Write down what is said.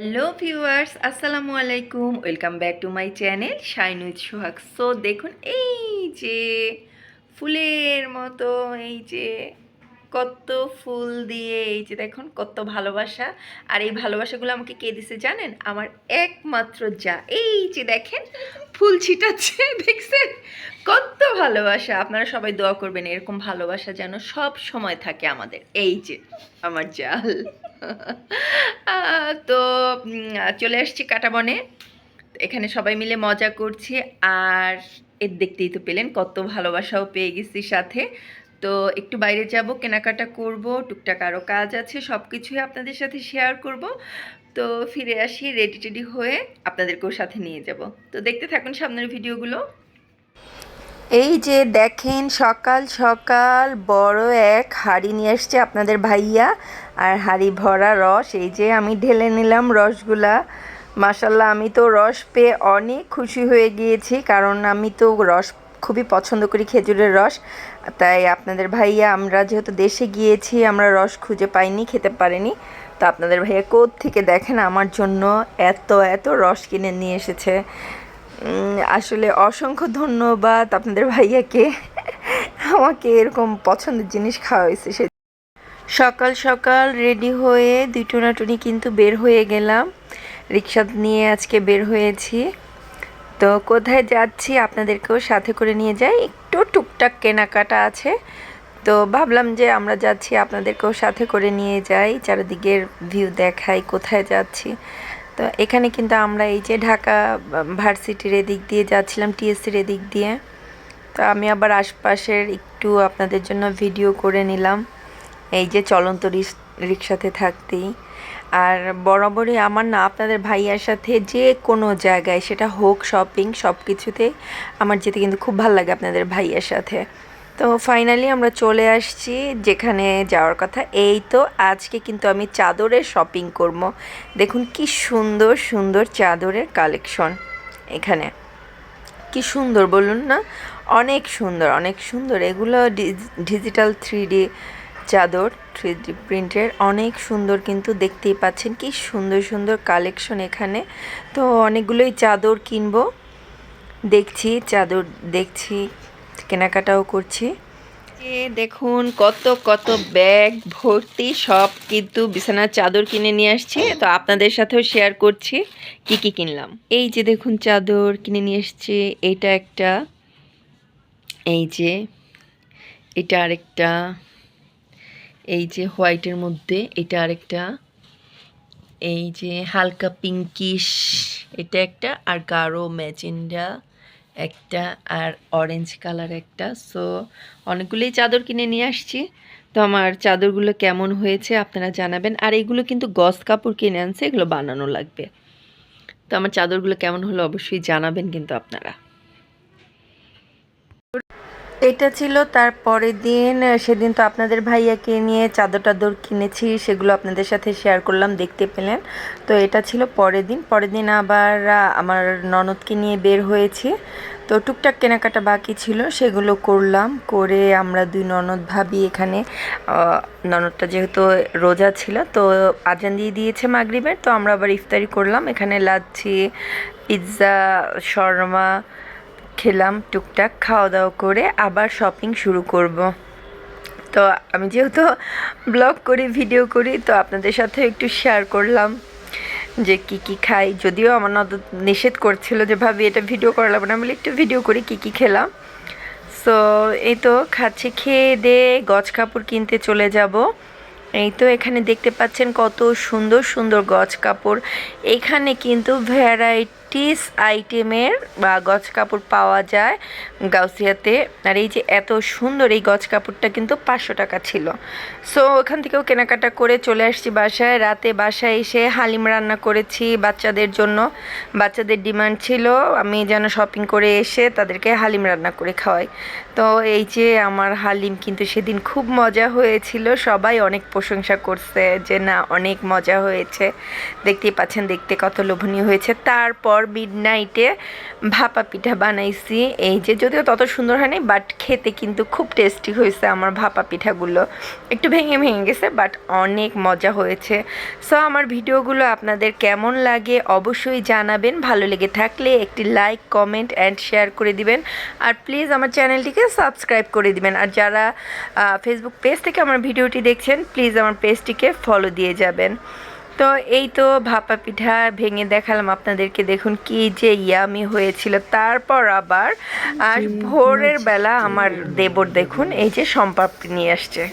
Hello viewers, আসসালামু আলাইকুম। Welcome back to my channel shine with Sohag. So দেখুন, এই যে ফুলের মতো, এই যে কত ফুল দিয়ে, এই যে দেখুন কত ভালোবাসা। আর এই ভালোবাসাগুলো আমাকে কে দিছে জানেন? আমার একমাত্র যা। এই যে দেখেন ফুল ছিটাচ্ছে, দেখছেন কত ভালোবাসা। আপনারা সবাই দোয়া করবেন এরকম ভালোবাসা যেন সব সময় থাকে আমাদের। এই যে আমার জাল। তো চলে আসছি কাটাবনে। এখানে সবাই মিলে মজা করছি। আর এর দেখতেই তো পেলেন কত ভালোবাসাও পেয়ে গেছি সাথে। তো একটু বাইরে যাব, কেনাকাটা করব, টুকটাক আরও কাজ আছে, সব কিছুই আপনাদের সাথে শেয়ার করব। তো ফিরে আসি রেডি টেডি হয়ে, আপনাদেরকেও সাথে নিয়ে যাব। তো দেখতে থাকুন সামনের ভিডিওগুলো। এই যে দেখেন সকাল সকাল বড় এক হাঁড়ি নিয়ে এসছে আপনাদের ভাইয়া, আর হাঁড়ি ভরা রস। এই যে আমি ঢেলে নিলাম রসগুলা। মাশাল্লাহ, আমি তো রস পেয়ে অনেক খুশি হয়ে গিয়েছি, কারণ আমি তো রস খুবই পছন্দ করি, খেজুরের রস। তাই আপনাদের ভাইয়া, আমরা যেহেতু দেশে গিয়েছি, আমরা রস খুঁজে পাইনি, খেতে পারিনি। তো আপনাদের ভাইয়া থেকে দেখেন আমার জন্য এত এত রস কিনে নিয়ে এসেছে। আসলে অসংখ্য ধন্যবাদ আপনাদের ভাইয়াকে, আমাকে এরকম পছন্দের জিনিস খাওয়াইছে। সে সকাল সকাল রেডি হয়ে দুই টোনাটুনি কিন্তু বের হয়ে গেলাম, রিক্সা নিয়ে আজকে বের হয়েছি। তো কোথায় যাচ্ছি আপনাদেরকেও সাথে করে নিয়ে যাই, একটু টুকটাক কেনাকাটা আছে। তো ভাবলাম যে আমরা যাচ্ছি, আপনাদেরকেও সাথে করে নিয়ে যাই, চারিদিকের ভিউ দেখাই কোথায় যাচ্ছি। তো এখানে কিন্তু আমরা এই যে ঢাকা ভার্সিটির এদিক দিয়ে যাচ্ছিলাম, টিএসসির এদিক দিয়ে। তো আমি আবার আশপাশের একটু আপনাদের জন্য ভিডিও করে নিলাম, এই যে চলন্ত রিক্সাতে থাকতেই। আর বরাবরই আমার না আপনাদের ভাইয়ার সাথে যে কোনো জায়গায়, সেটা হোক শপিং, সব কিছুতে আমার যেতে কিন্তু খুব ভালো লাগে আপনাদের ভাইয়ার সাথে। তো ফাইনালি আমরা চলে আসছি যেখানে যাওয়ার কথা। এই তো আজকে কিন্তু আমি চাদরের শপিং করব। দেখুন কি সুন্দর সুন্দর চাদরের কালেকশন এখানে, কি সুন্দর বলুন না? অনেক সুন্দর, অনেক সুন্দর। এগুলো ডিজিটাল 3D চাদর, 3D প্রিন্টের, অনেক সুন্দর কিন্তু দেখতেই পাচ্ছেন কি সুন্দর সুন্দর কালেকশন এখানে। তো অনেকগুলোই চাদর কিনবো, দেখছি চাদর, দেখছি কেনাকাটাও করছি। দেখুন কত কত ব্যাগ ভর্তি, সব কিন্তু বিছানার চাদর কিনে নিয়ে আসছি। তো আপনাদের সাথেও শেয়ার করছি কি কি কিনলাম। এই যে দেখুন চাদর কিনে নিয়ে এসছি, এইটা একটা, এই যে এটা আরেকটা, এই যে হোয়াইটের মধ্যে এটা আরেকটা, এই যে হালকা পিঙ্কিশ এটা একটা, আর গাঢ় ম্যাজেন্ডা একটা, আর অরেঞ্জ কালার একটা। সো অনেকগুলোই চাদর কিনে নিয়ে আসছি। তো আমার চাদরগুলো কেমন হয়েছে আপনারা জানাবেন। আর এগুলো কিন্তু গজ কাপড় কিনে আনছে, এগুলো বানানো লাগবে। তো আমার চাদরগুলো কেমন হলো অবশ্যই জানাবেন কিন্তু আপনারা। এটা ছিল তার পরের দিন। সেদিন তো আপনাদের ভাইয়াকে নিয়ে চাদর টাদর কিনেছি, সেগুলো আপনাদের সাথে শেয়ার করলাম, দেখতে পেলেন। তো এটা ছিল পরের দিন। পরের দিন আবার আমার ননদকে নিয়ে বের হয়েছি। তো টুকটাক কেনাকাটা বাকি ছিল, সেগুলো করলাম। করে আমরা দুই ননদ ভাবি এখানে, ননদটা যেহেতু রোজা ছিল, তো আজান দিয়ে দিয়েছে মাগরিবের, তো আমরা আবার ইফতারি করলাম। এখানে লাচ্ছি, পিৎজা, শর্মা খেলাম, টুকটাক খাওয়া দাওয়া করে আবার শপিং শুরু করব। তো আমি যেহেতু ব্লগ করি, ভিডিও করি, তো আপনাদের সাথে একটু শেয়ার করলাম যে কি কি খাই। যদিও আমার ননদ নিষেধ করছিল যে ভাবি এটা ভিডিও করা লাগবে না, আমি বলি একটু ভিডিও করি কি কি খেলাম। সো এই তো খাচ্ছি, খেয়ে দিয়ে গজ কাপড় কিনতে চলে যাব। এই তো এখানে দেখতে পাচ্ছেন কত সুন্দর সুন্দর গজ কাপড়। এখানে কিন্তু ভ্যারাইটিস আইটেমের বা গজ কাপড় পাওয়া যায় গাউসিয়াতে। আর এই যে এত সুন্দর এই গজ কাপড়টা কিন্তু 500 টাকা ছিল। সো ওখান থেকেও কেনাকাটা করে চলে আসছি বাসায়। রাতে বাসায় এসে হালিম রান্না করেছি বাচ্চাদের জন্য। বাচ্চাদের ডিমান্ড ছিল আমি যেন শপিং করে এসে তাদেরকে হালিম রান্না করে খাওয়াই। তো এই যে আমার হালিম কিন্তু সেদিন খুব মজা হয়েছিল, সবাই অনেক প্রশংসা করছে যে না অনেক মজা হয়েছে। দেখতেই পাচ্ছেন দেখতে কত লোভনীয় হয়েছে। তারপর মিডনাইটে ভাপা পিঠা বানাইছি, এই যে যদিও তত সুন্দর হয়নি বাট খেতে কিন্তু খুব টেস্টি হয়েছে। আমার ভাপা পিঠাগুলো একটু ভেঙে ভেঙে গেছে বাট অনেক মজা হয়েছে। সো আমার ভিডিওগুলো আপনাদের কেমন লাগে অবশ্যই জানাবেন। ভালো লেগে থাকলে একটি লাইক কমেন্ট অ্যান্ড শেয়ার করে দিবেন, আর প্লিজ আমার চ্যানেলটিকে সাবস্ক্রাইব করে দিবেন। আর যারা ফেসবুক পেজ থেকে আমার ভিডিওটি দেখছেন প্লিজ আমার পেজটিকে ফলো দিয়ে যাবেন। তো এই তো ভাপা পিঠা ভেঙে দেখালাম আপনাদেরকে, দেখুন কি যে ইয়ামি হয়েছিল। তারপর আবার ভোরের বেলা আমার দেবর দেখুন এই যে সম্পাপড়ি নিয়ে আসছে।